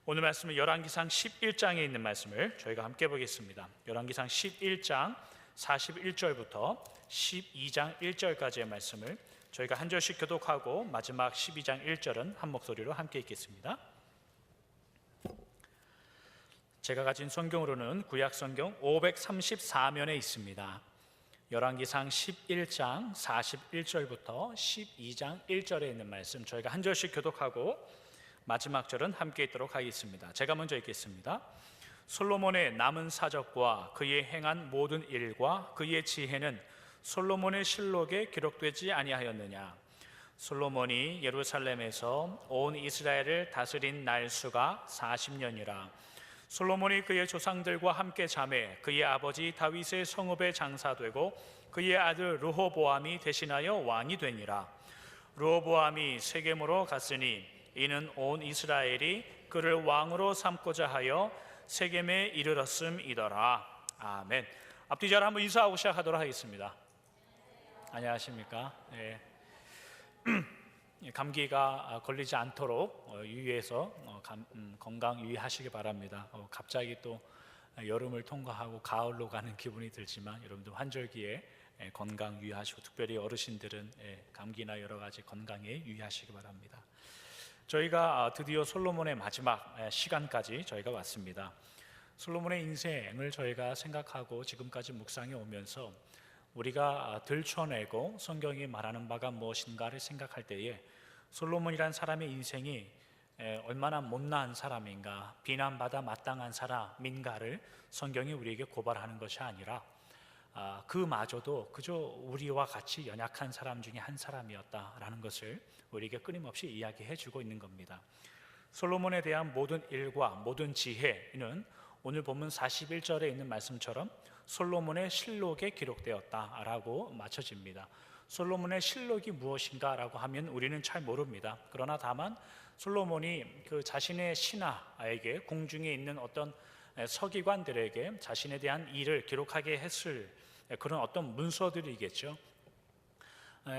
오늘 말씀은 열왕기상 11장에 있는 말씀을 저희가 함께 보겠습니다. 열왕기상 11장 41절부터 12장 1절까지의 말씀을 저희가 한 절씩 교독하고 마지막 12장 1절은 한 목소리로 함께 읽겠습니다. 제가 가진 성경으로는 구약 성경 534면에 있습니다. 열왕기상 11장 41절부터 12장 1절에 있는 말씀 저희가 한 절씩 교독하고 마지막 절은 함께 읽도록 하겠습니다. 제가 먼저 읽겠습니다. 솔로몬의 남은 사적과 그의 행한 모든 일과 그의 지혜는 솔로몬의 실록에 기록되지 아니하였느냐? 솔로몬이 예루살렘에서 온 이스라엘을 다스린 날 수가 40년이라. 솔로몬이 그의 조상들과 함께 잠에 그의 아버지 다윗의 성읍에 장사되고 그의 아들 르호보암이 대신하여 왕이 되니라. 르호보암이 세겜으로 갔으니 이는 온 이스라엘이 그를 왕으로 삼고자 하여 세겜에 이르렀음이더라. 아멘. 앞뒤 잘 한번 인사하고 시작하도록 하겠습니다. 안녕하십니까? 네. 감기가 걸리지 않도록 유의해서 건강 유의하시기 바랍니다. 갑자기 또 여름을 통과하고 가을로 가는 기분이 들지만 여러분들 환절기에 건강 유의하시고 특별히 어르신들은 감기나 여러 가지 건강에 유의하시기 바랍니다. 저희가 드디어 솔로몬의 마지막 시간까지 저희가 왔습니다. 솔로몬의 인생을 저희가 생각하고 지금까지 묵상해 오면서 우리가 들춰내고 성경이 말하는 바가 무엇인가를 생각할 때에 솔로몬이란 사람의 인생이 얼마나 못난 사람인가, 비난받아 마땅한 사람인가를 성경이 우리에게 고발하는 것이 아니라 그마저도 그저 우리와 같이 연약한 사람 중에 한 사람이었다라는 것을 우리에게 끊임없이 이야기해 주고 있는 겁니다. 솔로몬에 대한 모든 일과 모든 지혜는 오늘 본문 41절에 있는 말씀처럼 솔로몬의 실록에 기록되었다라고 맞춰집니다. 솔로몬의 실록이 무엇인가라고 하면 우리는 잘 모릅니다. 그러나 다만 솔로몬이 그 자신의 신하에게 궁중에 있는 어떤 서기관들에게 자신에 대한 일을 기록하게 했을 그런 어떤 문서들이겠죠.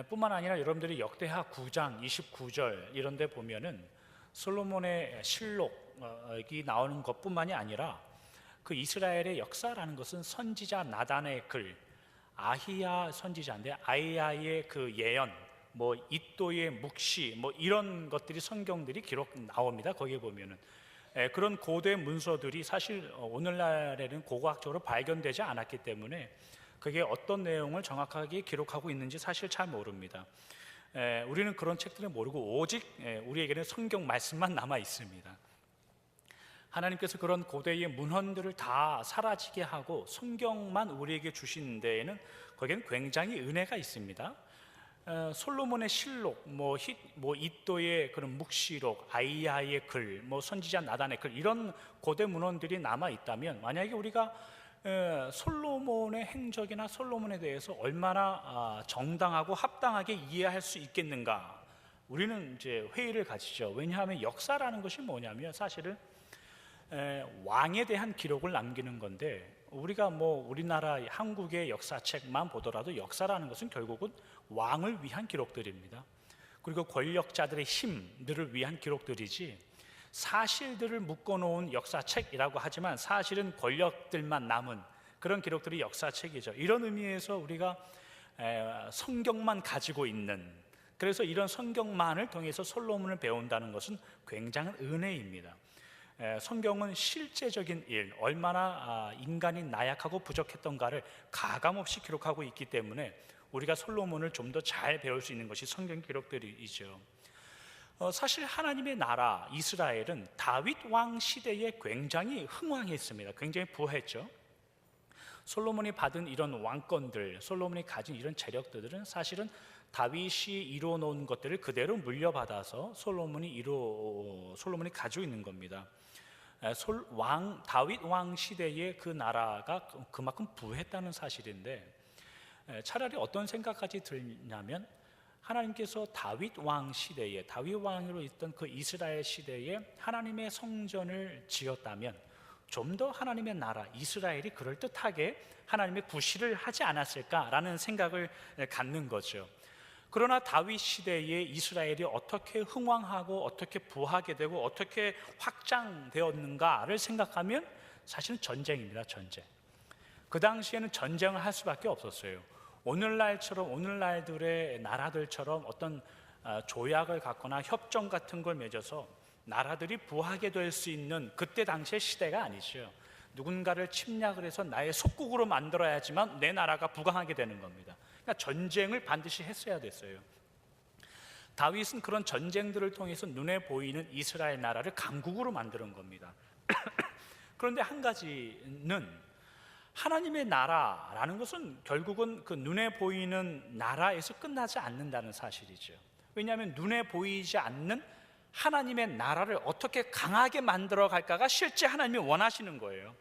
뿐만 아니라 여러분들이 역대하 9장 29절 이런 데 보면은 솔로몬의 실록이 나오는 것뿐만이 아니라 그 이스라엘의 역사라는 것은 선지자 나단의 글, 아히야 선지자인데 아히야의 그 예언, 뭐 잇도의 묵시, 뭐 이런 것들이 성경들이 기록 나옵니다. 거기에 보면은 그런 고대 문서들이 사실 오늘날에는 고고학적으로 발견되지 않았기 때문에 그게 어떤 내용을 정확하게 기록하고 있는지 사실 잘 모릅니다. 우리는 그런 책들을 모르고 오직 우리에게는 성경 말씀만 남아 있습니다. 하나님께서 그런 고대의 문헌들을 다 사라지게 하고 성경만 우리에게 주신 데에는 거기에는 굉장히 은혜가 있습니다. 솔로몬의 실록, 뭐 잇도의 그런 묵시록, 아이야의 글, 뭐 선지자 나단의 글 이런 고대 문헌들이 남아 있다면 만약에 우리가 솔로몬의 행적이나 솔로몬에 대해서 얼마나 정당하고 합당하게 이해할 수 있겠는가? 우리는 이제 회의를 가지죠. 왜냐하면 역사라는 것이 뭐냐면 사실은 왕에 대한 기록을 남기는 건데 우리가 뭐 우리나라 한국의 역사책만 보더라도 역사라는 것은 결국은 왕을 위한 기록들입니다. 그리고 권력자들의 힘들을 위한 기록들이지 사실들을 묶어놓은 역사책이라고 하지만 사실은 권력들만 남은 그런 기록들이 역사책이죠. 이런 의미에서 우리가 성경만 가지고 있는, 그래서 이런 성경만을 통해서 솔로몬을 배운다는 것은 굉장한 은혜입니다. 성경은 실제적인 일, 얼마나 인간이 나약하고 부족했던가를 가감없이 기록하고 있기 때문에 우리가 솔로몬을 좀 더 잘 배울 수 있는 것이 성경 기록들이죠. 사실 하나님의 나라 이스라엘은 다윗 왕 시대에 굉장히 흥왕했습니다. 굉장히 부했죠. 솔로몬이 받은 이런 왕권들, 솔로몬이 가진 이런 재력들은 사실은 다윗이 이루어놓은 것들을 그대로 물려받아서 솔로몬이 가지고 있는 겁니다. 다윗 왕 시대의 그 나라가 그만큼 부했다는 사실인데 차라리 어떤 생각까지 들냐면 하나님께서 다윗 왕 시대에 다윗 왕으로 있던 그 이스라엘 시대에 하나님의 성전을 지었다면 좀 더 하나님의 나라 이스라엘이 그럴듯하게 하나님의 구실을 하지 않았을까라는 생각을 갖는 거죠. 그러나 다윗 시대에 이스라엘이 어떻게 흥왕하고 어떻게 부하게 되고 어떻게 확장되었는가를 생각하면 사실은 전쟁입니다. 전쟁. 그 당시에는 전쟁을 할 수밖에 없었어요. 오늘날처럼, 오늘날들의 나라들처럼 어떤 조약을 갖거나 협정 같은 걸 맺어서 나라들이 부하게 될 수 있는 그때 당시의 시대가 아니죠. 누군가를 침략을 해서 나의 속국으로 만들어야지만 내 나라가 부강하게 되는 겁니다. 그러니까 전쟁을 반드시 했어야 됐어요. 다윗은 그런 전쟁들을 통해서 눈에 보이는 이스라엘 나라를 강국으로 만드는 겁니다. 그런데 한 가지는, 하나님의 나라라는 것은 결국은 그 눈에 보이는 나라에서 끝나지 않는다는 사실이죠. 왜냐하면 눈에 보이지 않는 하나님의 나라를 어떻게 강하게 만들어 갈까가 실제 하나님이 원하시는 거예요.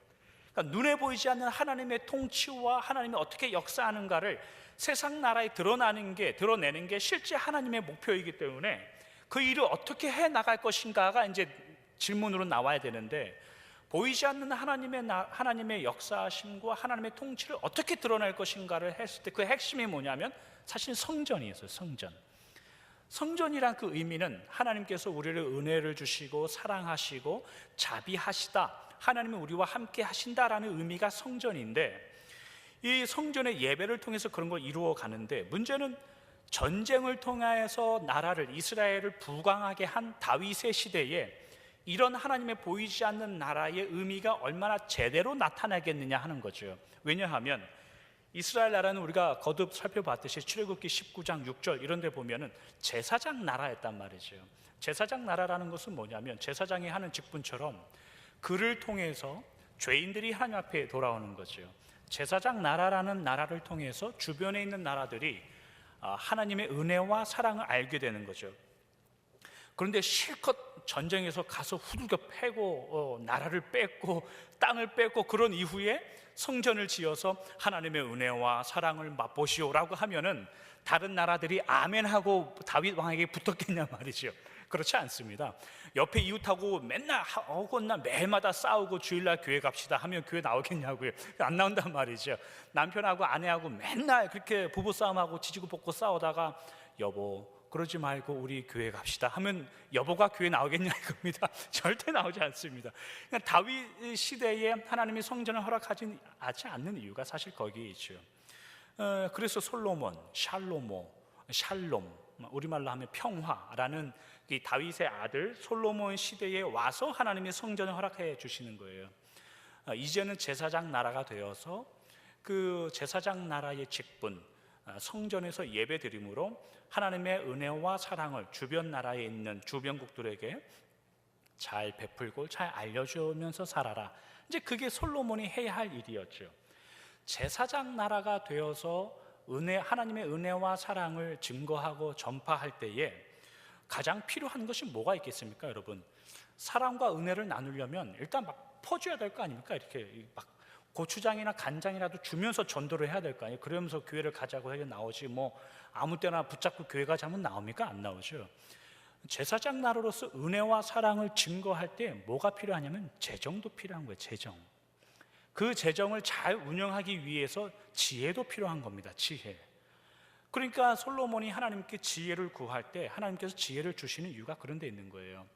그러니까 눈에 보이지 않는 하나님의 통치와 하나님이 어떻게 역사하는가를 세상 나라에 드러내는 게 실제 하나님의 목표이기 때문에 그 일을 어떻게 해 나갈 것인가가 이제 질문으로 나와야 되는데, 보이지 않는 하나님의 역사하심과 하나님의 통치를 어떻게 드러낼 것인가를 했을 때 그 핵심이 뭐냐면 사실 성전이었어요. 성전이란 그 의미는 하나님께서 우리를 은혜를 주시고 사랑하시고 자비하시다, 하나님이 우리와 함께 하신다라는 의미가 성전인데, 이 성전의 예배를 통해서 그런 걸 이루어 가는데, 문제는 전쟁을 통해서 나라를, 이스라엘을 부강하게 한 다윗의 시대에 이런 하나님의 보이지 않는 나라의 의미가 얼마나 제대로 나타나겠느냐 하는 거죠. 왜냐하면 이스라엘 나라는 우리가 거듭 살펴봤듯이 출애굽기 19장 6절 이런 데 보면은 제사장 나라였단 말이죠. 제사장 나라라는 것은 뭐냐면 제사장이 하는 직분처럼 그를 통해서 죄인들이 하나님 앞에 돌아오는 거죠. 제사장 나라라는 나라를 통해서 주변에 있는 나라들이 하나님의 은혜와 사랑을 알게 되는 거죠. 그런데 실컷 전쟁에서 가서 후두겨 패고 나라를 뺏고 땅을 뺏고 그런 이후에 성전을 지어서 하나님의 은혜와 사랑을 맛보시오라고 하면은 다른 나라들이 아멘하고 다윗 왕에게 붙었겠냐 말이죠. 그렇지 않습니다. 옆에 이웃하고 맨날 어긋나 매일마다 싸우고 주일날 교회 갑시다 하면 교회 나오겠냐고요. 안 나온단 말이죠. 남편하고 아내하고 맨날 그렇게 부부싸움하고 지지고 볶고 싸우다가 여보 그러지 말고 우리 교회 갑시다 하면 여보가 교회 나오겠냐 이겁니다. 절대 나오지 않습니다. 그러니까 다윗 시대에 하나님이 성전을 허락하지 않는 이유가 사실 거기에 있죠. 그래서 솔로몬, 샬롬, 우리말로 하면 평화라는 이 다윗의 아들 솔로몬 시대에 와서 하나님이 성전을 허락해 주시는 거예요. 이제는 제사장 나라가 되어서 그 제사장 나라의 직분, 성전에서 예배드림으로 하나님의 은혜와 사랑을 주변 나라에 있는 주변국들에게 잘 베풀고 잘 알려주면서 살아라. 이제 그게 솔로몬이 해야 할 일이었죠. 제사장 나라가 되어서 하나님의 은혜와 사랑을 증거하고 전파할 때에 가장 필요한 것이 뭐가 있겠습니까, 여러분? 사랑과 은혜를 나누려면 일단 막 퍼줘야 될 거 아닙니까? 이렇게 막 고추장이나 간장이라도 주면서 전도를 해야 될 거 아니에요. 그러면서 교회를 가자고 해서 나오지 뭐 아무 때나 붙잡고 교회 가자면 나옵니까? 안 나오죠. 제사장 나라로서 은혜와 사랑을 증거할 때 뭐가 필요하냐면 재정도 필요한 거예요. 재정. 그 재정을 잘 운영하기 위해서 지혜도 필요한 겁니다. 지혜. 그러니까 솔로몬이 하나님께 지혜를 구할 때 하나님께서 지혜를 주시는 이유가 그런 데 있는 거예요.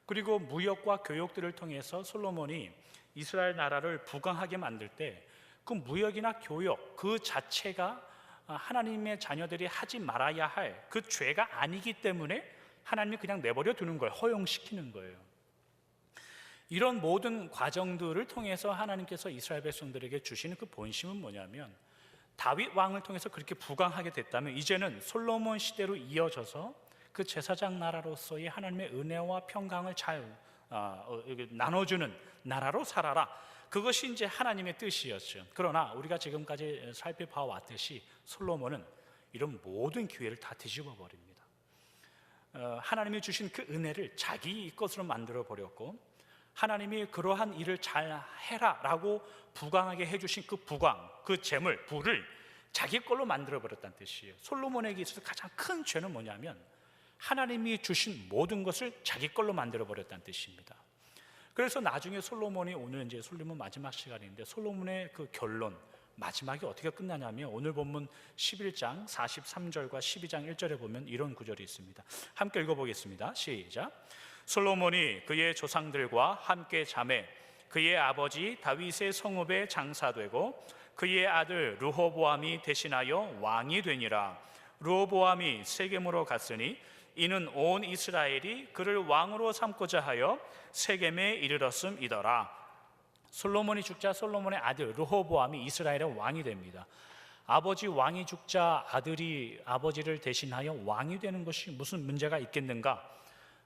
그리고 무역과 교역들을 통해서 솔로몬이 이스라엘 나라를 부강하게 만들 때 그 무역이나 교역 그 자체가 하나님의 자녀들이 하지 말아야 할 그 죄가 아니기 때문에 하나님이 그냥 내버려 두는 거예요. 허용시키는 거예요. 이런 모든 과정들을 통해서 하나님께서 이스라엘 백성들에게 주시는 그 본심은 뭐냐면, 다윗 왕을 통해서 그렇게 부강하게 됐다면 이제는 솔로몬 시대로 이어져서 그 제사장 나라로서의 하나님의 은혜와 평강을 잘 나눠주는 나라로 살아라. 그것이 이제 하나님의 뜻이었죠. 그러나 우리가 지금까지 살펴봐왔듯이 솔로몬은 이런 모든 기회를 다 뒤집어 버립니다. 하나님이 주신 그 은혜를 자기 것으로 만들어 버렸고, 하나님이 그러한 일을 잘 해라 라고 부강하게 해주신 그 부강, 그 재물, 부를 자기 걸로 만들어 버렸다는 뜻이에요. 솔로몬에게 있어서 가장 큰 죄는 뭐냐면 하나님이 주신 모든 것을 자기 걸로 만들어 버렸다는 뜻입니다. 그래서 나중에 솔로몬이, 오늘 이제 솔로몬 마지막 시간인데 솔로몬의 그 결론, 마지막이 어떻게 끝나냐면 오늘 본문 11장 43절과 12장 1절에 보면 이런 구절이 있습니다. 함께 읽어보겠습니다. 시작. 솔로몬이 그의 조상들과 함께 자매 그의 아버지 다윗의 성읍에 장사되고 그의 아들 르호보암이 대신하여 왕이 되니라. 르호보암이 세겜으로 갔으니 이는 온 이스라엘이 그를 왕으로 삼고자 하여 세겜에 이르렀음이더라. 솔로몬이 죽자 솔로몬의 아들 르호보암이 이스라엘의 왕이 됩니다. 아버지 왕이 죽자 아들이 아버지를 대신하여 왕이 되는 것이 무슨 문제가 있겠는가?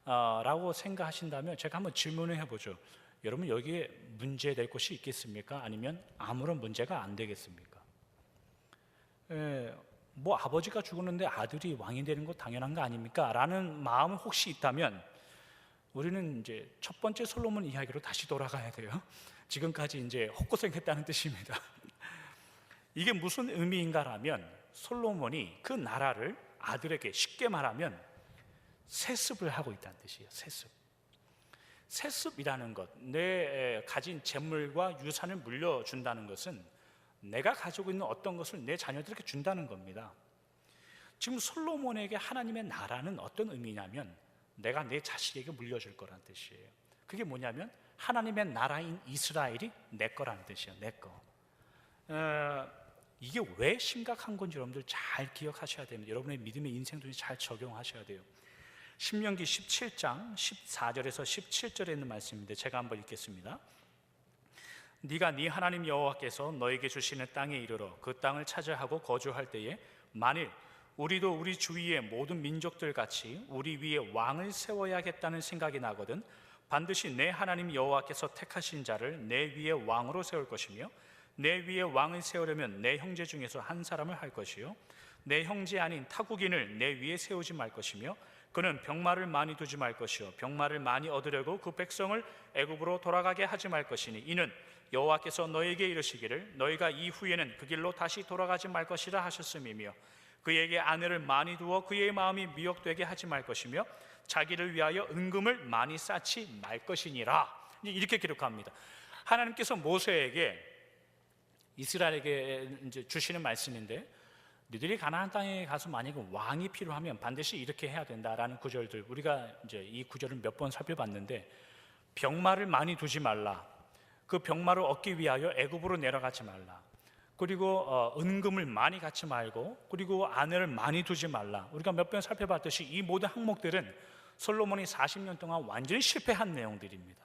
라고 생각하신다면 제가 한번 질문을 해보죠. 여러분 여기에 문제될 것이 있겠습니까? 아니면 아무런 문제가 안 되겠습니까? 뭐 아버지가 죽었는데 아들이 왕이 되는 거 당연한 거 아닙니까? 라는 마음이 혹시 있다면 우리는 이제 첫 번째 솔로몬 이야기로 다시 돌아가야 돼요. 지금까지 이제 헛고생했다는 뜻입니다. 이게 무슨 의미인가라면 솔로몬이 그 나라를 아들에게 쉽게 말하면 세습을 하고 있다는 뜻이에요. 세습. 세습이라는 것, 내 가진 재물과 유산을 물려준다는 것은 내가 가지고 있는 어떤 것을 내 자녀들에게 준다는 겁니다. 지금 솔로몬에게 하나님의 나라는 어떤 의미냐면 내가 내 자식에게 물려줄 거란 뜻이에요. 그게 뭐냐면 하나님의 나라인 이스라엘이 내 거라는 뜻이에요. 내 거. 이게 왜 심각한 건지 여러분들 잘 기억하셔야 됩니다. 여러분의 믿음의 인생도 잘 적용하셔야 돼요. 신명기 17장 14절에서 17절에 있는 말씀인데 제가 한번 읽겠습니다. 네가 네 하나님 여호와께서 너에게 주시는 땅에 이르러 그 땅을 차지하고 거주할 때에 만일 우리도 우리 주위의 모든 민족들 같이 우리 위에 왕을 세워야겠다는 생각이 나거든 반드시 내 하나님 여호와께서 택하신 자를 내 위에 왕으로 세울 것이며 내 위에 왕을 세우려면 내 형제 중에서 한 사람을 할 것이요 내 형제 아닌 타국인을 내 위에 세우지 말 것이며 그는 병마를 많이 두지 말 것이요 병마를 많이 얻으려고 그 백성을 애굽으로 돌아가게 하지 말 것이니 이는 여호와께서 너에게 이르시기를 너희가 이후에는 그 길로 다시 돌아가지 말 것이라 하셨음이며 그에게 아내를 많이 두어 그의 마음이 미혹되게 하지 말 것이며 자기를 위하여 은금을 많이 쌓지 말 것이니라. 이렇게 기록합니다. 하나님께서 모세에게 이스라엘에게 이제 주시는 말씀인데 너희들이 가나안 땅에 가서 만약에 왕이 필요하면 반드시 이렇게 해야 된다라는 구절들 우리가 이제 이 구절을 몇 번 살펴봤는데 병마를 많이 두지 말라. 그 병마를 얻기 위하여 애굽으로 내려가지 말라. 그리고 은금을 많이 갖지 말고 그리고 아내를 많이 두지 말라. 우리가 몇 번 살펴봤듯이 이 모든 항목들은 솔로몬이 40년 동안 완전히 실패한 내용들입니다.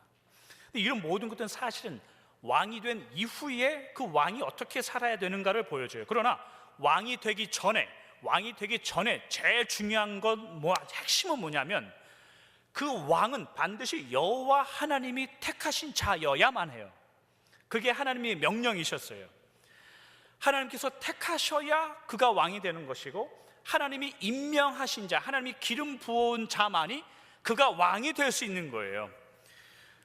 이런 모든 것들은 사실은 왕이 된 이후에 그 왕이 어떻게 살아야 되는가를 보여줘요. 그러나 왕이 되기 전에 제일 중요한 건 핵심은 뭐냐면 그 왕은 반드시 여호와 하나님이 택하신 자여야만 해요. 그게 하나님의 명령이셨어요. 하나님께서 택하셔야 그가 왕이 되는 것이고 하나님이 임명하신 자, 하나님이 기름 부어온 자만이 그가 왕이 될 수 있는 거예요.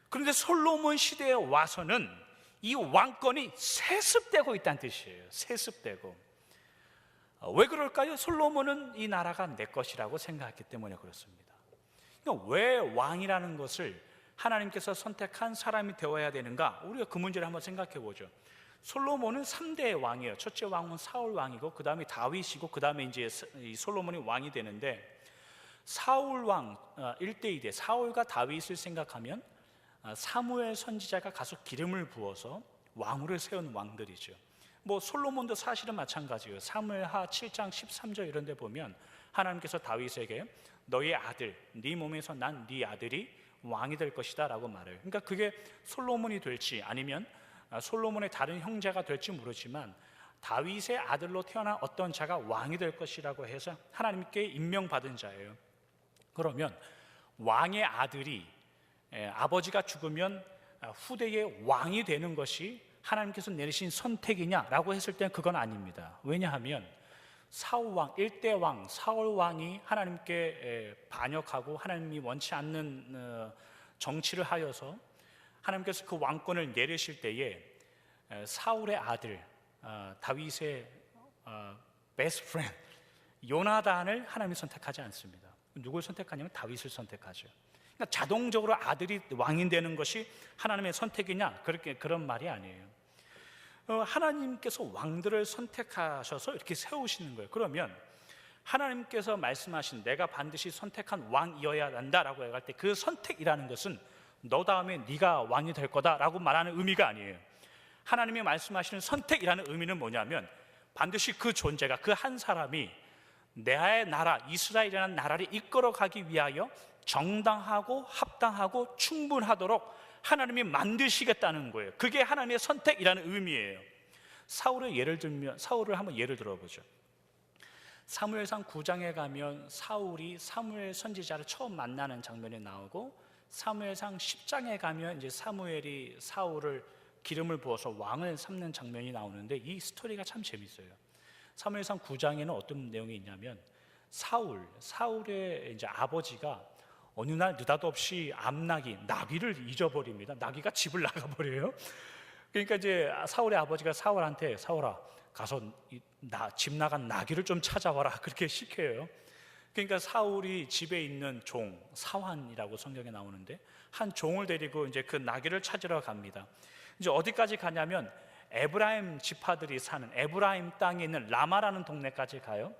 그런데 솔로몬 시대에 와서는 이 왕권이 세습되고 있다는 뜻이에요. 세습되고. 왜 그럴까요? 솔로몬은 이 나라가 내 것이라고 생각했기 때문에 그렇습니다. 그러니까 왜 왕이라는 것을 하나님께서 선택한 사람이 되어야 되는가? 우리가 그 문제를 한번 생각해 보죠. 솔로몬은 3대의 왕이에요. 첫째 왕은 사울 왕이고 그 다음에 다윗이고 그 다음에 이제 솔로몬이 왕이 되는데 사울 왕 1대2대 사울과 다윗을 생각하면 사무엘 선지자가 가서 기름을 부어서 왕으로 세운 왕들이죠. 솔로몬도 사실은 마찬가지예요. 사무엘하 7장 13절 이런 데 보면 하나님께서 다윗에게 너의 아들, 네 몸에서 난 네 아들이 왕이 될 것이다 라고 말해요. 그러니까 그게 솔로몬이 될지 아니면 솔로몬의 다른 형제가 될지 모르지만 다윗의 아들로 태어난 어떤 자가 왕이 될 것이라고 해서 하나님께 임명받은 자예요. 그러면 왕의 아들이 아버지가 죽으면 후대의 왕이 되는 것이 하나님께서 내리신 선택이냐라고 했을 때는 그건 아닙니다. 왜냐하면 사울왕, 1대 왕, 사울왕이 하나님께 반역하고 하나님이 원치 않는 정치를 하여서 하나님께서 그 왕권을 내리실 때에 사울의 아들 다윗의 베스트 프렌드 요나단을 하나님이 선택하지 않습니다. 누굴 선택하냐면 다윗을 선택하죠. 그러니까 자동적으로 아들이 왕이 되는 것이 하나님의 선택이냐? 그런 말이 아니에요. 하나님께서 왕들을 선택하셔서 이렇게 세우시는 거예요. 그러면 하나님께서 말씀하신 내가 반드시 선택한 왕이어야 한다라고 할 때 그 선택이라는 것은 너 다음에 네가 왕이 될 거다라고 말하는 의미가 아니에요. 하나님이 말씀하시는 선택이라는 의미는 뭐냐면 반드시 그 존재가, 그 한 사람이 내 나라 이스라엘이라는 나라를 이끌어가기 위하여 정당하고 합당하고 충분하도록 하나님이 만드시겠다는 거예요. 그게 하나님의 선택이라는 의미예요. 사울을 한번 예를 들어보죠. 사무엘상 9장에 가면 사울이 사무엘 선지자를 처음 만나는 장면이 나오고, 사무엘상 10장에 가면 이제 사무엘이 사울을 기름을 부어서 왕을 삼는 장면이 나오는데, 이 스토리가 참 재밌어요. 사무엘상 9장에는 어떤 내용이 있냐면 사울의 이제 아버지가 어느 날 느닷없이 나귀를 잊어버립니다. 나귀가 집을 나가버려요. 그러니까 이제 사울의 아버지가 사울한테 사울아 가서 집 나간 나귀를 좀 찾아와라 그렇게 시켜요. 그러니까 사울이 집에 있는 종 사환이라고 성경에 나오는데 한 종을 데리고 이제 그 나귀를 찾으러 갑니다. 이제 어디까지 가냐면 에브라임 지파들이 사는 에브라임 땅에 있는 라마라는 동네까지 가요.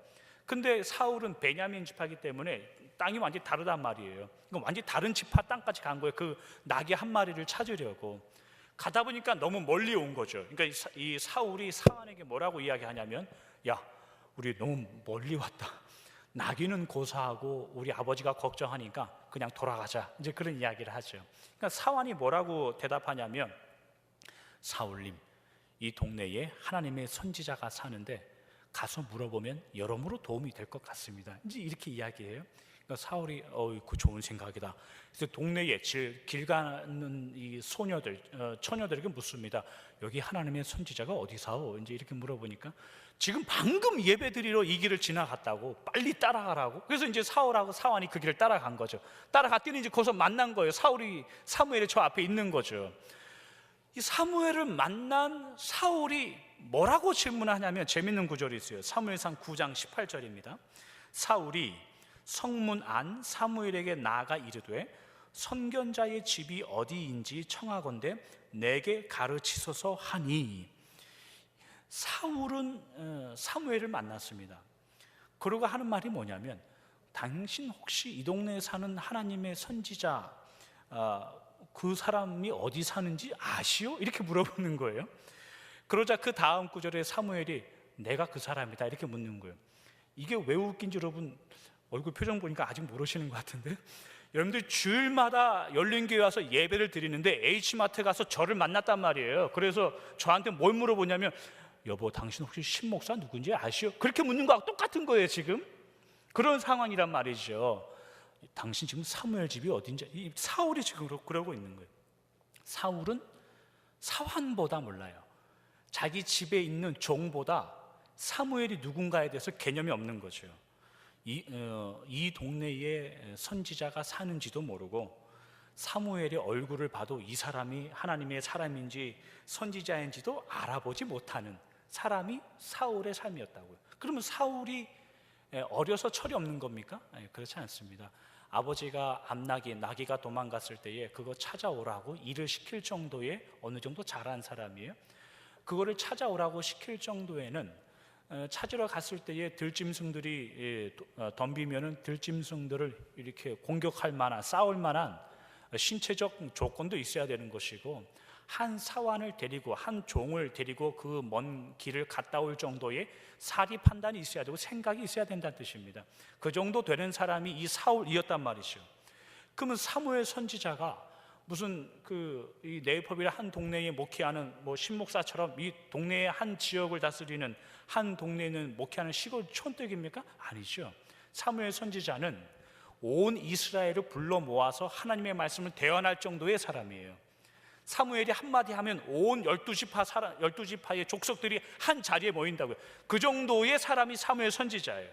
근데 사울은 베냐민 지파이기 때문에 땅이 완전히 다르단 말이에요. 완전히 다른 지파 땅까지 간 거예요. 그 나귀 한 마리를 찾으려고 가다 보니까 너무 멀리 온 거죠. 그러니까 이 사울이 사환에게 뭐라고 이야기하냐면, 야, 우리 너무 멀리 왔다. 나귀는 고사하고 우리 아버지가 걱정하니까 그냥 돌아가자. 이제 그런 이야기를 하죠. 그러니까 사환이 뭐라고 대답하냐면, 사울님, 이 동네에 하나님의 선지자가 사는데 가서 물어보면 여러모로 도움이 될 것 같습니다. 이제 이렇게 이야기해요. 그러니까 사울이 그 좋은 생각이다. 그래서 동네에 길 가는 이 처녀들에게 묻습니다. 여기 하나님의 선지자가 어디 사오? 이제 이렇게 물어보니까 지금 방금 예배드리러 이 길을 지나갔다고, 빨리 따라가라고. 그래서 이제 사울하고 사환이 그 길을 따라간 거죠. 따라갔더니 이제 거기서 만난 거예요. 사무엘이 저 앞에 있는 거죠. 이 사무엘을 만난 사울이 뭐라고 질문하냐면 재밌는 구절이 있어요. 사무엘상 9장 18절입니다. 사울이 성문 안 사무엘에게 나아가 이르되 선견자의 집이 어디인지 청하건대 내게 가르치소서 하니, 사울은 사무엘을 만났습니다. 그러고 하는 말이 뭐냐면, 당신 혹시 이 동네에 사는 하나님의 선지자 그 사람이 어디 사는지 아시오? 이렇게 물어보는 거예요. 그러자 그 다음 구절에 사무엘이 내가 그 사람이다 이렇게 묻는 거예요. 이게 왜 웃긴지 여러분 얼굴 표정 보니까 아직 모르시는 것 같은데, 여러분들 주일마다 열린교회 와서 예배를 드리는데 H마트 가서 저를 만났단 말이에요. 그래서 저한테 뭘 물어보냐면, 여보 당신 혹시 신목사 누군지 아시오? 그렇게 묻는 거하고 똑같은 거예요. 지금 그런 상황이란 말이죠. 당신 지금 사무엘 집이 어딘지, 이 사울이 지금 그러고 있는 거예요. 사울은 사환보다 몰라요. 자기 집에 있는 종보다 사무엘이 누군가에 대해서 개념이 없는 거죠. 이 동네에 선지자가 사는지도 모르고 사무엘의 얼굴을 봐도 이 사람이 하나님의 사람인지 선지자인지도 알아보지 못하는 사람이 사울의 삶이었다고요. 그러면 사울이 어려서 철이 없는 겁니까? 아니, 그렇지 않습니다. 아버지가 나귀가 도망갔을 때에 그거 찾아오라고 일을 시킬 정도의 어느 정도 잘한 사람이에요. 그거를 찾아오라고 시킬 정도에는 찾으러 갔을 때에 들짐승들이 덤비면은 들짐승들을 이렇게 공격할 만한, 싸울 만한 신체적 조건도 있어야 되는 것이고, 한 사환을 데리고 한 종을 데리고 그 먼 길을 갔다 올 정도의 사리 판단이 있어야 되고 생각이 있어야 된다는 뜻입니다. 그 정도 되는 사람이 이 사울이었단 말이죠. 그러면 사무엘 선지자가 무슨 이 네이퍼빌 한 동네에 목회하는 신목사처럼 이 동네의 한 지역을 다스리는, 한 동네에는 목회하는 시골 촌뜨기입니까? 아니죠. 사무엘 선지자는 온 이스라엘을 불러 모아서 하나님의 말씀을 대언할 정도의 사람이에요. 사무엘이 한마디 하면 온 12지파의 족속들이 한 자리에 모인다고요. 그 정도의 사람이 사무엘 선지자예요.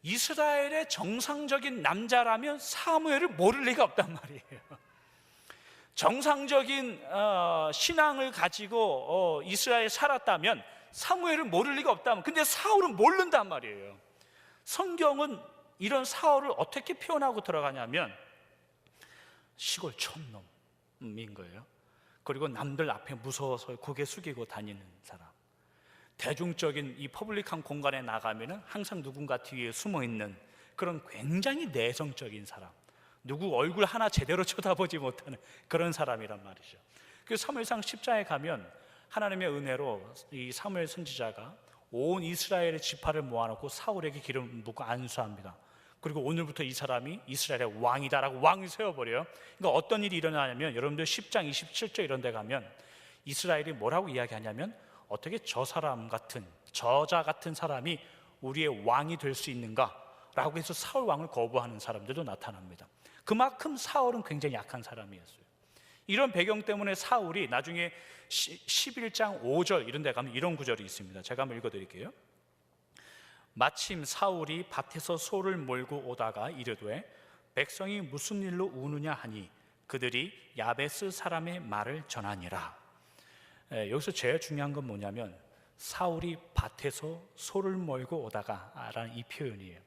이스라엘의 정상적인 남자라면 사무엘을 모를 리가 없단 말이에요. 정상적인 신앙을 가지고 이스라엘에 살았다면 사무엘을 모를 리가 없다면, 근데 사울은 모른단 말이에요. 성경은 이런 사울을 어떻게 표현하고 들어가냐면 시골 촌놈인 거예요. 그리고 남들 앞에 무서워서 고개 숙이고 다니는 사람, 대중적인 이 퍼블릭한 공간에 나가면은 항상 누군가 뒤에 숨어 있는 그런 굉장히 내성적인 사람, 누구 얼굴 하나 제대로 쳐다보지 못하는 그런 사람이란 말이죠. 그 사무엘상 10장에 가면 하나님의 은혜로 이 사무엘 선지자가 온 이스라엘의 지파를 모아놓고 사울에게 기름 붓고 안수합니다. 그리고 오늘부터 이 사람이 이스라엘의 왕이다라고 왕을 세워버려요. 그러니까 어떤 일이 일어나냐면, 여러분들 10장 27절 이런 데 가면 이스라엘이 뭐라고 이야기하냐면, 어떻게 저 사람 같은, 저자 같은 사람이 우리의 왕이 될 수 있는가 라고 해서 사울 왕을 거부하는 사람들도 나타납니다. 그만큼 사울은 굉장히 약한 사람이었어요. 이런 배경 때문에 사울이 나중에 11장 5절 이런 데 가면 이런 구절이 있습니다. 제가 한번 읽어드릴게요. 마침 사울이 밭에서 소를 몰고 오다가 이르되 백성이 무슨 일로 우느냐 하니 그들이 야베스 사람의 말을 전하니라. 여기서 제일 중요한 건 뭐냐면, 사울이 밭에서 소를 몰고 오다가 라는 이 표현이에요.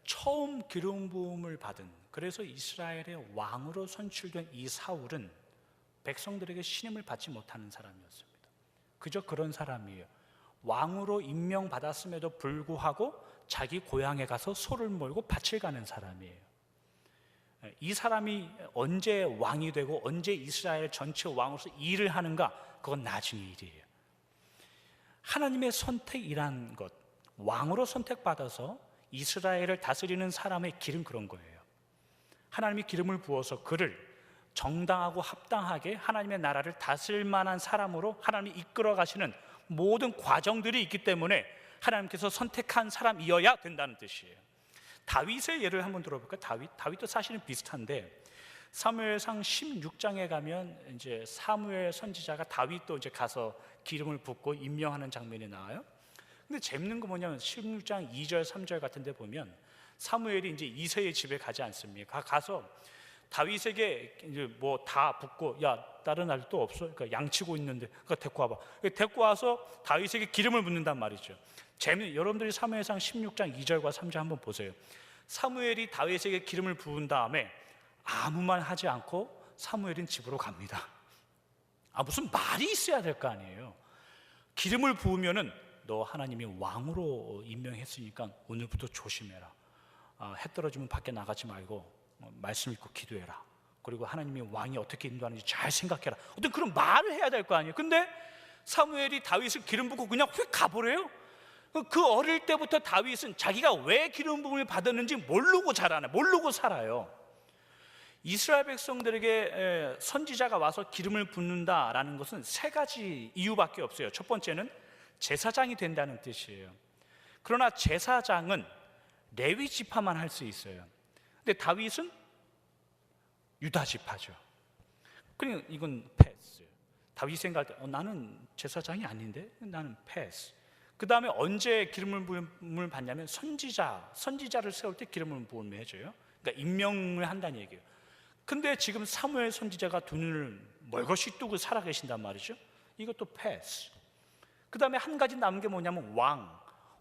처음 기름 부음을 받은, 그래서 이스라엘의 왕으로 선출된 이 사울은 백성들에게 신임을 받지 못하는 사람이었습니다. 그저 그런 사람이에요. 왕으로 임명받았음에도 불구하고 자기 고향에 가서 소를 몰고 밭을 가는 사람이에요. 이 사람이 언제 왕이 되고 언제 이스라엘 전체 왕으로서 일을 하는가, 그건 나중의 일이에요. 하나님의 선택이란 것, 왕으로 선택받아서 이스라엘을 다스리는 사람의 길은 그런 거예요. 하나님이 기름을 부어서 그를 정당하고 합당하게 하나님의 나라를 다스릴 만한 사람으로 하나님이 이끌어 가시는 모든 과정들이 있기 때문에 하나님께서 선택한 사람이어야 된다는 뜻이에요. 다윗의 예를 한번 들어볼까요? 다윗도 사실은 비슷한데, 사무엘상 16장에 가면 이제 사무엘 선지자가 다윗도 이제 가서 기름을 붓고 임명하는 장면이 나와요. 근데 재밌는 거 뭐냐면 16장 2절 3절 같은 데 보면 사무엘이 이제 이새의 집에 가지 않습니까? 가서 다윗에게 이제 뭐 다 붓고, 야 다른 날 또 없어? 그러니까 양치고 있는데 그러니까 데리고 와봐. 데리고 와서 다윗에게 기름을 붓는단 말이죠. 여러분들이 사무엘상 16장 2절과 3절 한번 보세요. 사무엘이 다윗에게 기름을 부은 다음에 아무 말 하지 않고 사무엘은 집으로 갑니다. 무슨 말이 있어야 될 거 아니에요. 기름을 부으면은 너 하나님이 왕으로 임명했으니까 오늘부터 조심해라. 해 떨어지면 밖에 나가지 말고 말씀 읽고 기도해라. 그리고 하나님이 왕이 어떻게 인도하는지 잘 생각해라. 어떤 그런 말을 해야 될 거 아니에요. 근데 사무엘이 다윗을 기름 붓고 그냥 휙 가버려요. 그 어릴 때부터 다윗은 자기가 왜 기름 부음을 받았는지 모르고 자라나요. 모르고 살아요. 이스라엘 백성들에게 선지자가 와서 기름을 붓는다라는 것은 세 가지 이유밖에 없어요. 첫 번째는 제사장이 된다는 뜻이에요. 그러나 제사장은 레위 지파만 할 수 있어요. 근데 다윗은 유다 지파죠. 그러니까 이건 패스. 다윗이 생각할 때 나는 제사장이 아닌데 나는 패스. 그 다음에 언제 기름을 부음을 받냐면 선지자를 세울 때 기름을 부음을 해줘요. 그러니까 임명을 한다는 얘기예요. 근데 지금 사무엘 선지자가 두 눈을 멀거시 뜨고 살아계신단 말이죠. 이것도 패스. 그 다음에 한 가지 남은 게 뭐냐면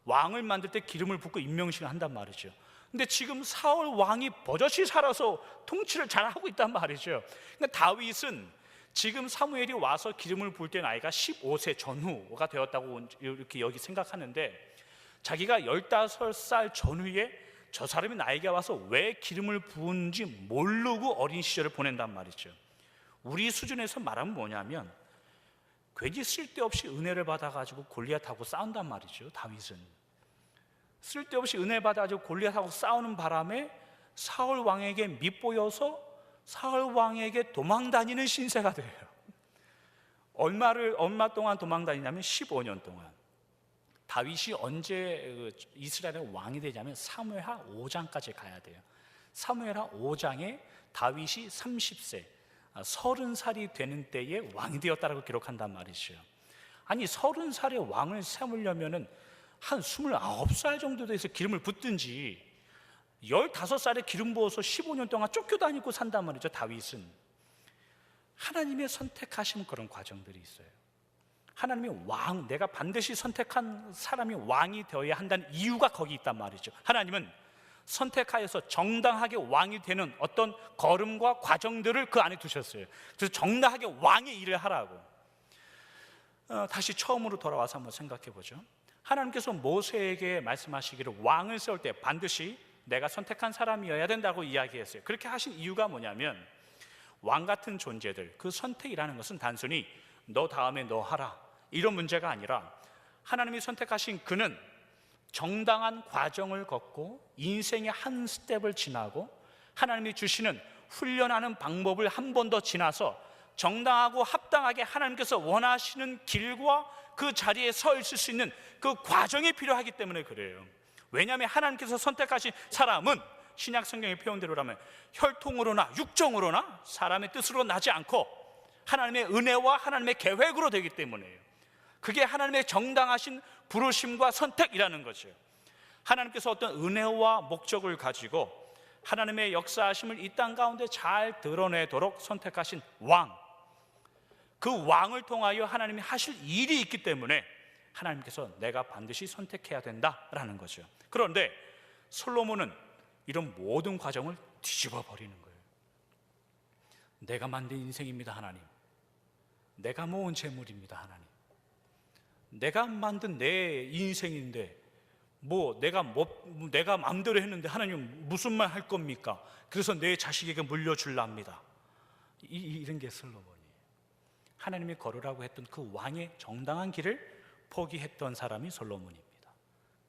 왕을 만들 때 기름을 붓고 임명식을 한단 말이죠. 근데 지금 사울 왕이 버젓이 살아서 통치를 잘하고 있단 말이죠. 그러니까 다윗은 지금 사무엘이 와서 기름을 부을 때 나이가 15세 전후가 되었다고 이렇게 여기 생각하는데, 자기가 15살 전후에 저 사람이 나에게 와서 왜 기름을 부은지 모르고 어린 시절을 보낸단 말이죠. 우리 수준에서 말하면 뭐냐면 괜히 쓸데없이 은혜를 받아가지고 골리앗하고 싸운단 말이죠. 다윗은 쓸데없이 은혜 받아가지고 골리앗하고 싸우는 바람에 사울 왕에게 밉보여서 사울 왕에게 도망다니는 신세가 돼요. 얼마 동안 도망다니냐면 15년 동안. 다윗이 언제 이스라엘의 왕이 되냐면 사무엘하 5장까지 가야 돼요. 사무엘하 5장에 다윗이 30세 30살이 되는 때에 왕이 되었다라고 기록한단 말이죠. 아니 30살의 왕을 세우려면은 한 29살 정도 돼서 기름을 붓든지 15살에 기름 부어서 15년 동안 쫓겨다니고 산단 말이죠. 다윗은 하나님의 선택하신 그런 과정들이 있어요. 하나님이 내가 반드시 선택한 사람이 왕이 되어야 한다는 이유가 거기 있단 말이죠. 하나님은 선택하여서 정당하게 왕이 되는 어떤 걸음과 과정들을 그 안에 두셨어요. 그래서 정당하게 왕의 일을 하라고. 다시 처음으로 돌아와서 한번 생각해 보죠. 하나님께서 모세에게 말씀하시기를 왕을 세울 때 반드시 내가 선택한 사람이어야 된다고 이야기했어요. 그렇게 하신 이유가 뭐냐면, 왕 같은 존재들, 그 선택이라는 것은 단순히 너 다음에 너 하라 이런 문제가 아니라, 하나님이 선택하신 그는 정당한 과정을 걷고 인생의 한 스텝을 지나고 하나님이 주시는 훈련하는 방법을 한 번 더 지나서 정당하고 합당하게 하나님께서 원하시는 길과 그 자리에 서 있을 수 있는 그 과정이 필요하기 때문에 그래요. 왜냐하면 하나님께서 선택하신 사람은 신약 성경의 표현대로라면 혈통으로나 육정으로나 사람의 뜻으로 나지 않고 하나님의 은혜와 하나님의 계획으로 되기 때문에요. 그게 하나님의 정당하신 부르심과 선택이라는 거죠. 하나님께서 어떤 은혜와 목적을 가지고 하나님의 역사하심을 이 땅 가운데 잘 드러내도록 선택하신 왕, 그 왕을 통하여 하나님이 하실 일이 있기 때문에 하나님께서 내가 반드시 선택해야 된다라는 거죠. 그런데 솔로몬은 이런 모든 과정을 뒤집어 버리는 거예요. 내가 만든 인생입니다, 하나님. 내가 모은 재물입니다, 하나님. 내가 만든 내 인생인데 내가 마음대로 했는데 하나님 무슨 말 할 겁니까? 그래서 내 자식에게 물려줄랍니다. 이런 게 솔로몬이에요. 하나님이 걸으라고 했던 그 왕의 정당한 길을 포기했던 사람이 솔로몬입니다.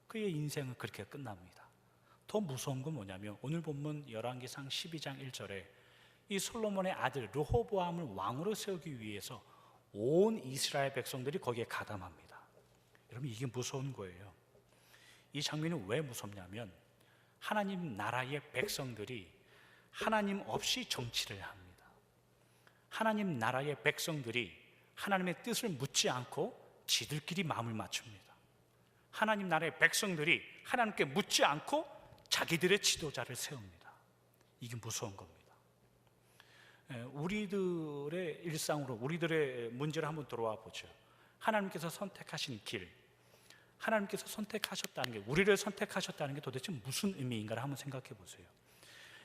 그의 인생은 그렇게 끝납니다. 더 무서운 건 뭐냐면, 오늘 본문 열왕기상 12장 1절에 이 솔로몬의 아들 르호보암을 왕으로 세우기 위해서 온 이스라엘 백성들이 거기에 가담합니다. 여러분, 이게 무서운 거예요. 이 장면이 왜 무섭냐면, 하나님 나라의 백성들이 하나님 없이 정치를 합니다. 하나님 나라의 백성들이 하나님의 뜻을 묻지 않고 지들끼리 마음을 맞춥니다. 하나님 나라의 백성들이 하나님께 묻지 않고 자기들의 지도자를 세웁니다. 이게 무서운 겁니다. 우리들의 일상으로 우리들의 문제를 한번 들어와 보죠. 하나님께서 선택하신 길, 하나님께서 선택하셨다는 게, 우리를 선택하셨다는 게 도대체 무슨 의미인가를 한번 생각해 보세요.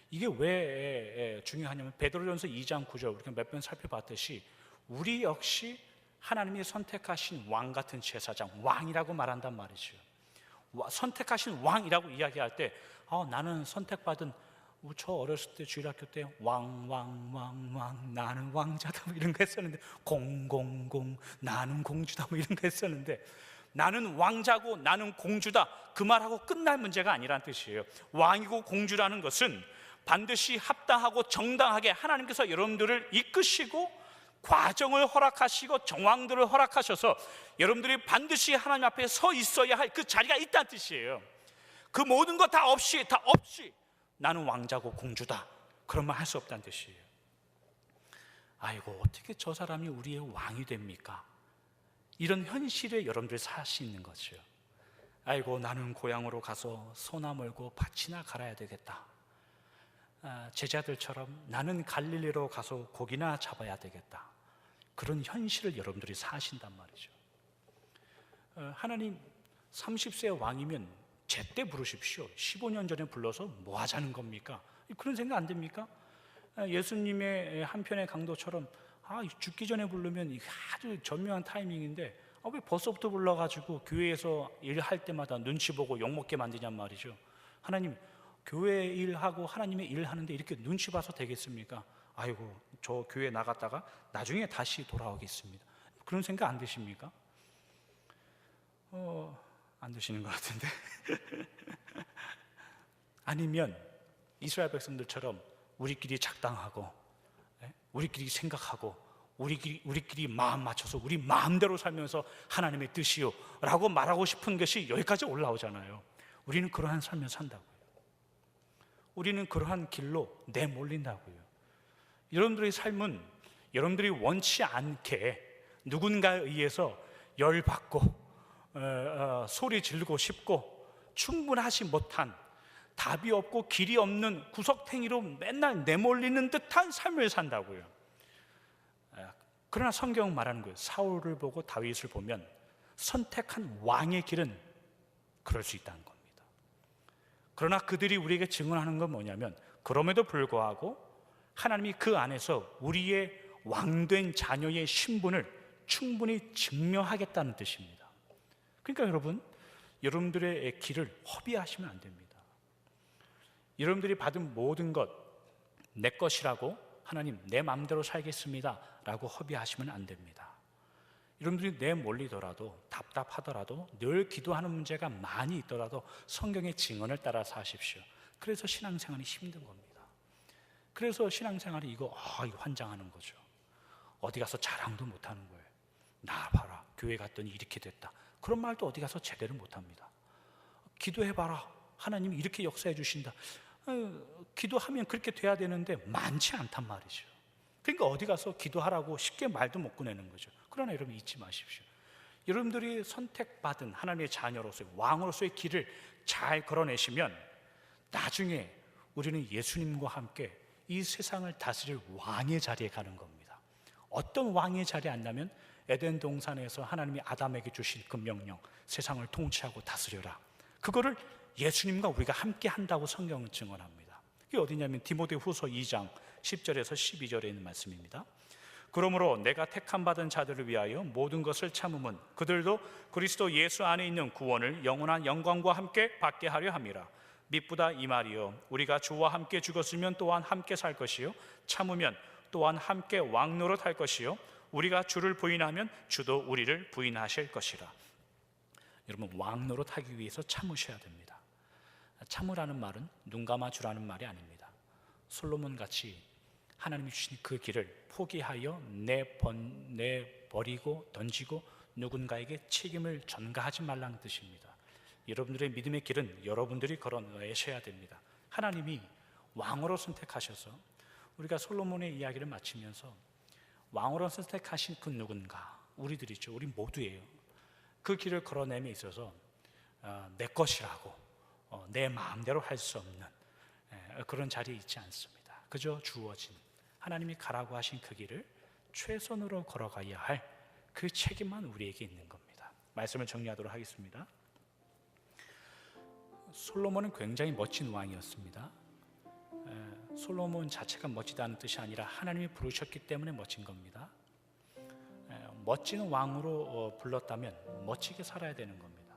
이게 왜 중요하냐면, 베드로전서 2장 9절 우리가 몇 번 살펴봤듯이 우리 역시 하나님이 선택하신 왕 같은 제사장, 왕이라고 말한단 말이죠. 선택하신 왕이라고 이야기할 때 나는 선택받은, 저 어렸을 때 주일학교 때 왕 나는 왕자다 뭐 이런 거 했었는데, 공공공 나는 공주다 뭐 이런 거 했었는데, 나는 왕자고 나는 공주다 그 말하고 끝날 문제가 아니란 뜻이에요. 왕이고 공주라는 것은 반드시 합당하고 정당하게 하나님께서 여러분들을 이끄시고 과정을 허락하시고 정황들을 허락하셔서 여러분들이 반드시 하나님 앞에 서 있어야 할 그 자리가 있다는 뜻이에요. 그 모든 것 다 없이 나는 왕자고 공주다 그런 말 할 수 없다는 뜻이에요. 아이고, 어떻게 저 사람이 우리의 왕이 됩니까? 이런 현실에 여러분들이 살 수 있는 거죠. 아이고, 나는 고향으로 가서 소나 멀고 밭이나 갈아야 되겠다. 제자들처럼 나는 갈릴리로 가서 고기나 잡아야 되겠다. 그런 현실을 여러분들이 사신단 말이죠. 하나님 30세 왕이면 제때 부르십시오. 15년 전에 불러서 뭐 하자는 겁니까? 그런 생각 안 됩니까? 예수님의 한편의 강도처럼 죽기 전에 부르면 이게 아주 절묘한 타이밍인데 왜 벌써부터 불러가지고 교회에서 일할 때마다 눈치 보고 욕먹게 만드냔 말이죠. 하나님, 교회 일하고 하나님의 일 하는데 이렇게 눈치 봐서 되겠습니까? 아이고, 저 교회 나갔다가 나중에 다시 돌아오겠습니다. 그런 생각 안 드십니까? 안 드시는 것 같은데. 아니면 이스라엘 백성들처럼 우리끼리 작당하고 우리끼리 생각하고 우리끼리 마음 맞춰서 우리 마음대로 살면서 하나님의 뜻이요 라고 말하고 싶은 것이 여기까지 올라오잖아요. 우리는 그러한 삶을 산다고요. 우리는 그러한 길로 내몰린다고요. 여러분들의 삶은 여러분들이 원치 않게 누군가에 의해서 열받고 소리 지르고 싶고 충분하지 못한, 답이 없고 길이 없는 구석탱이로 맨날 내몰리는 듯한 삶을 산다고요. 그러나 성경은 말하는 거예요. 사울을 보고 다윗을 보면 선택한 왕의 길은 그럴 수 있다는 겁니다. 그러나 그들이 우리에게 증언하는 건 뭐냐면, 그럼에도 불구하고 하나님이 그 안에서 우리의 왕된 자녀의 신분을 충분히 증명하겠다는 뜻입니다. 그러니까 여러분, 여러분들의 길을 허비하시면 안 됩니다. 여러분들이 받은 모든 것 내 것이라고, 하나님 내 마음대로 살겠습니다 라고 허비하시면 안 됩니다. 여러분들이 내 몰리더라도, 답답하더라도, 늘 기도하는 문제가 많이 있더라도 성경의 증언을 따라서 하십시오. 그래서 신앙생활이 힘든 겁니다. 그래서 신앙생활이 이거 환장하는 거죠. 어디 가서 자랑도 못하는 거예요. 나 봐라, 교회 갔더니 이렇게 됐다. 그런 말도 어디 가서 제대로 못합니다. 기도해봐라, 하나님이 이렇게 역사해 주신다. 기도하면 그렇게 돼야 되는데 많지 않단 말이죠. 그러니까 어디 가서 기도하라고 쉽게 말도 못 꺼내는 거죠. 그러나 여러분 잊지 마십시오. 여러분들이 선택받은 하나님의 자녀로서의 왕으로서의 길을 잘 걸어내시면 나중에 우리는 예수님과 함께 이 세상을 다스릴 왕의 자리에 가는 겁니다. 어떤 왕의 자리에 앉냐면 에덴 동산에서 하나님이 아담에게 주신 그 명령, 세상을 통치하고 다스려라. 그거를 예수님과 우리가 함께 한다고 성경은 증언합니다. 그게 어디냐면 디모데후서 2장 10절에서 12절에 있는 말씀입니다. 그러므로 내가 택함 받은 자들을 위하여 모든 것을 참음은 그들도 그리스도 예수 안에 있는 구원을 영원한 영광과 함께 받게 하려 함이라. 미쁘다 이 말이요, 우리가 주와 함께 죽었으면 또한 함께 살 것이요, 참으면 또한 함께 왕노릇 할 것이요, 우리가 주를 부인하면 주도 우리를 부인하실 것이라. 여러분, 왕노릇 하기 위해서 참으셔야 됩니다. 참으라는 말은 눈 감아 주라는 말이 아닙니다. 솔로몬 같이 하나님이 주신 그 길을 포기하여 내버리고 던지고 누군가에게 책임을 전가하지 말라는 뜻입니다. 여러분들의 믿음의 길은 여러분들이 걸어내셔야 됩니다. 하나님이 왕으로 선택하셔서, 우리가 솔로몬의 이야기를 마치면서 왕으로 선택하신 그 누군가, 우리들이죠. 우리 모두예요. 그 길을 걸어냄에 있어서 내 것이라고 내 마음대로 할 수 없는 그런 자리에 있지 않습니다. 그저 주어진 하나님이 가라고 하신 그 길을 최선으로 걸어가야 할 그 책임만 우리에게 있는 겁니다. 말씀을 정리하도록 하겠습니다. 솔로몬은 굉장히 멋진 왕이었습니다. 솔로몬 자체가 멋지다는 뜻이 아니라 하나님이 부르셨기 때문에 멋진 겁니다. 멋진 왕으로 불렀다면 멋지게 살아야 되는 겁니다.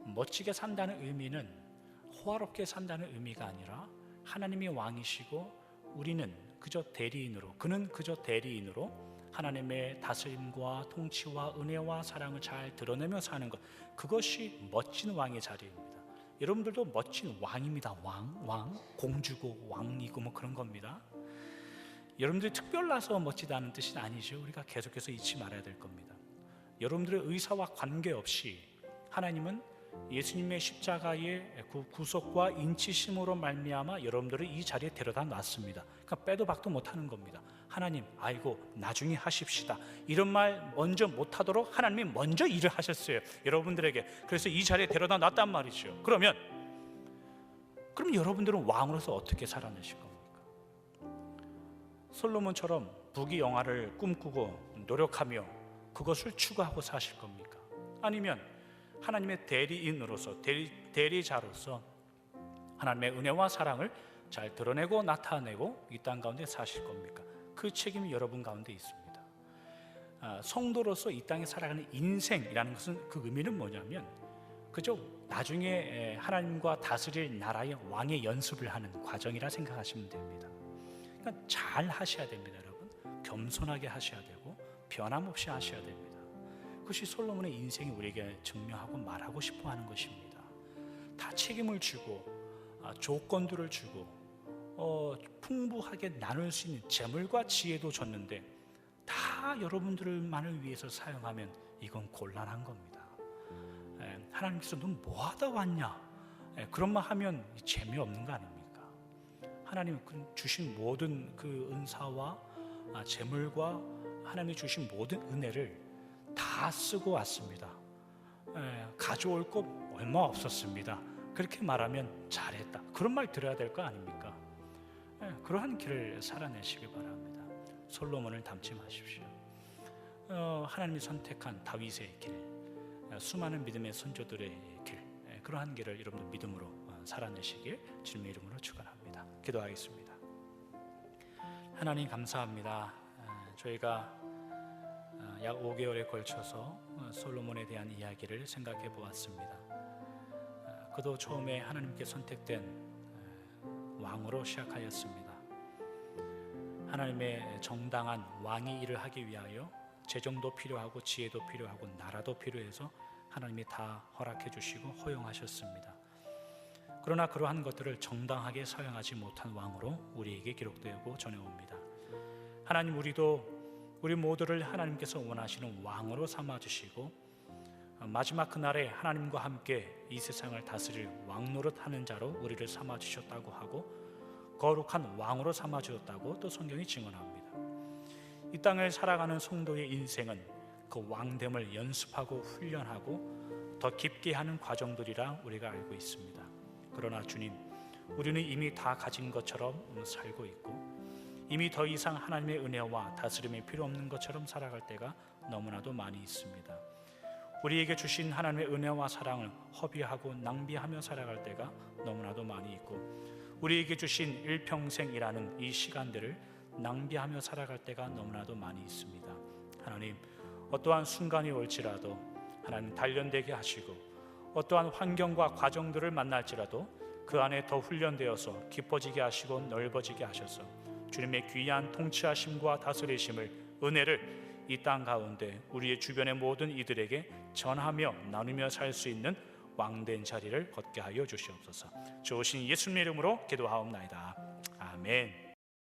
멋지게 산다는 의미는 호화롭게 산다는 의미가 아니라 하나님이 왕이시고 우리는 그저 대리인으로, 그는 그저 대리인으로 하나님의 다스림과 통치와 은혜와 사랑을 잘 드러내며 사는 것, 그것이 멋진 왕의 자리입니다. 여러분들도 멋진 왕입니다. 왕, 공주고 왕이고 뭐 그런 겁니다. 여러분들이 특별나서 멋지다는 뜻은 아니죠. 우리가 계속해서 잊지 말아야 될 겁니다. 여러분들의 의사와 관계없이 하나님은 예수님의 십자가의 구속과 인치심으로 말미암아 여러분들을 이 자리에 데려다 놨습니다. 그러니까 빼도 박도 못하는 겁니다. 하나님, 아이고 나중에 하십시다, 이런 말 먼저 못하도록 하나님이 먼저 일을 하셨어요, 여러분들에게. 그래서 이 자리에 데려다 놨단 말이죠. 그럼 여러분들은 왕으로서 어떻게 살아내실 겁니까? 솔로몬처럼 부귀영화를 꿈꾸고 노력하며 그것을 추구하고 사실 겁니까? 아니면 하나님의 대리인으로서, 대리자로서 하나님의 은혜와 사랑을 잘 드러내고 나타내고 이 땅 가운데 사실 겁니까? 그 책임이 여러분 가운데 있습니다. 성도로서 이 땅에 살아가는 인생이라는 것은, 그 의미는 뭐냐면 그저 나중에 하나님과 다스릴 나라의 왕의 연습을 하는 과정이라 생각하시면 됩니다. 그러니까 잘 하셔야 됩니다, 여러분. 겸손하게 하셔야 되고 변함없이 하셔야 됩니다. 그것이 솔로몬의 인생이 우리에게 증명하고 말하고 싶어 하는 것입니다. 다 책임을 주고 조건들을 주고 풍부하게 나눌 수 있는 재물과 지혜도 줬는데 다 여러분들만을 위해서 사용하면 이건 곤란한 겁니다. 하나님께서 넌 뭐하다 왔냐, 그런 말 하면 재미없는 거 아닙니까? 하나님 주신 모든 그 은사와 재물과 하나님이 주신 모든 은혜를 다 쓰고 왔습니다. 가져올 것 얼마 없었습니다. 그렇게 말하면 잘했다, 그런 말 들어야 될 거 아닙니까? 그러한 길을 살아내시기 바랍니다. 솔로몬을 닮지 마십시오. 하나님이 선택한 다윗의 길, 수많은 믿음의 선조들의 길, 그러한 길을 여러분들 믿음으로 살아내시길 주님의 이름으로 축원합니다. 기도하겠습니다. 하나님 감사합니다. 저희가 약 5개월에 걸쳐서 솔로몬에 대한 이야기를 생각해 보았습니다. 그도 처음에 하나님께 선택된 왕으로 시작하였습니다. 하나님의 정당한 왕이 일을 하기 위하여 재정도 필요하고 지혜도 필요하고 나라도 필요해서 하나님이 다 허락해 주시고 허용하셨습니다. 그러나 그러한 것들을 정당하게 사용하지 못한 왕으로 우리에게 기록되고 전해옵니다. 하나님, 우리 모두를 하나님께서 원하시는 왕으로 삼아주시고 마지막 그날에 하나님과 함께 이 세상을 다스릴 왕노릇하는 자로 우리를 삼아주셨다고 하고 거룩한 왕으로 삼아주셨다고 또 성경이 증언합니다. 이 땅을 살아가는 성도의 인생은 그 왕됨을 연습하고 훈련하고 더 깊게 하는 과정들이라 우리가 알고 있습니다. 그러나 주님, 우리는 이미 다 가진 것처럼 살고 있고 이미 더 이상 하나님의 은혜와 다스림이 필요 없는 것처럼 살아갈 때가 너무나도 많이 있습니다. 우리에게 주신 하나님의 은혜와 사랑을 허비하고 낭비하며 살아갈 때가 너무나도 많이 있고 우리에게 주신 일평생이라는 이 시간들을 낭비하며 살아갈 때가 너무나도 많이 있습니다. 하나님, 어떠한 순간이 올지라도 하나님 단련되게 하시고 어떠한 환경과 과정들을 만날지라도 그 안에 더 훈련되어서 깊어지게 하시고 넓어지게 하셔서 주님의 귀한 통치하심과 다스리심을, 은혜를 이 땅 가운데 우리의 주변의 모든 이들에게 전하며 나누며 살 수 있는 왕된 자리를 걷게 하여 주시옵소서. 좋으신 예수님의 이름으로 기도하옵나이다. 아멘.